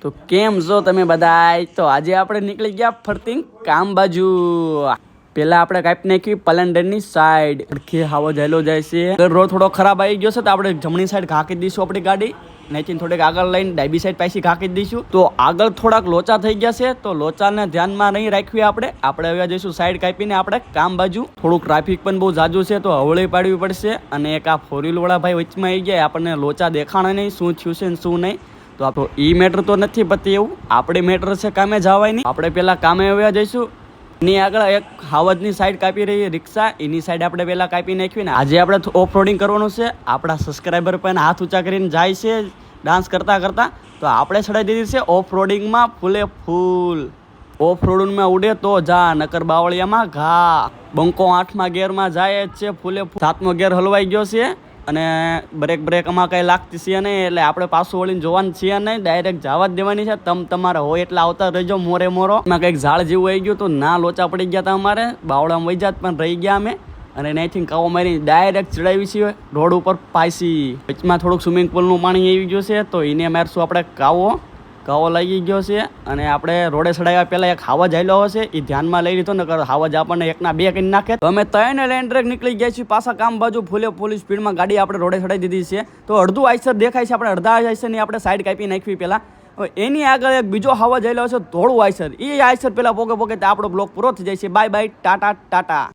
તો કેમ છો તમે બધાય? તો આજે આપણે નીકળી ગયા ફરતી કામ બાજુ. પેલા આપણે કાપી નાખી પલંડરની સાઈડ. અડખે હાવો જાયલો જાય છે. રોડ થોડો ખરાબ આવી ગયો છે તો આપણે જમણી સાઈડ ઘાકી દઈશું આપણી ગાડી. અહીંથી થોડીક આગળ લઈને ડાબી સાઈડ પાછી ઘાકી દઈશું. તો આગળ થોડાક લોચા થઈ ગયા છે તો લોચાને ધ્યાનમાં નહીં રાખવી આપણે હવે જઈશું સાઈડ કાપીને આપણે કામ બાજુ. થોડુંક ટ્રાફિક પણ બહુ જાજુ છે તો હવળી પાડવી પડશે. અને એક આ ફોર વ્હીલ વાળા ભાઈ વચમાં આવી ગયા, આપણને લોચા દેખાણા નહીં શું થયું છે ને શું નહીં. તો આપણો ઈ મેટર તો નથી પતી એવું, આપણે મેટર છે કામે જવાય નહીં. આપણે પેલા કામે આવ્યા જઈશું. એની આગળ એક હાવજની સાઈડ કાપી રહી રિક્ષા, એની સાઈડ આપણે પેલા કાપી નાખવી ને આજે આપણે ઓફ રોડિંગ કરવાનું છે. આપણા સબસ્ક્રાઈબર પણ હાથ ઊંચા કરીને જાય છે ડાન્સ કરતા કરતા. તો આપણે ચડાવી દીધી છે ઓફ રોડિંગમાં ફૂલે ફૂલ. ઓફ રોડિંગમાં ઉડે તો જા, નકર બાવળિયામાં ઘા. બંકો 8મા ગેરમાં જાય જ છે ફૂલે ફૂલ. 7મો ગેર હલવાઈ ગયો છે અને બ્રેક આમાં કંઈ લાગતી છે નહીં, એટલે આપણે પાછું વળીને જોવાનું છે નહીં, ડાયરેક્ટ જવા જ દેવાની છે. તમારે હોય એટલે આવતા રહેજો મોરે. એમાં કંઈક ઝાડ જેવું આવી ગયું તો ના લોચા પડી ગયા હતા અમારે, બાવળામાં વહી જાત પણ રહી ગયા અમે. અને અહીંથી કાવો મારી ડાયરેક્ટ ચડાવી છે રોડ ઉપર પાછી. વચમાં થોડુંક સ્વિમિંગ પુલનું પાણી આવી ગયું છે તો એને મારશું આપણે કાવો લાગી ગયો છે. અને આપણે રોડે ચડાવ્યા પહેલાં એક હાવજ આવેલો હશે, એ ધ્યાનમાં લઈ લીધો ને હાવજ આપણને એકના બે કરી નાખે. તો અમે 3 લેન્ડ ટ્રેક નીકળી ગયા છીએ પાછા કામ બાજુ ફૂલે ફૂલ સ્પીડમાં. ગાડી આપણે રોડે ચડાવી દીધી છે તો અડધું આઈસર દેખાય છે, આપણે અડધા આઈસરની આપણે સાઈડ કાપી નાખવી પહેલાં. એની આગળ એક બીજો હાવજ આવેલો છે ધોળું આઈસર, એ આઈસર પહેલાં પોગે આપણો બ્લોક પૂરો થઈ જાય છે. બાય ટાટા.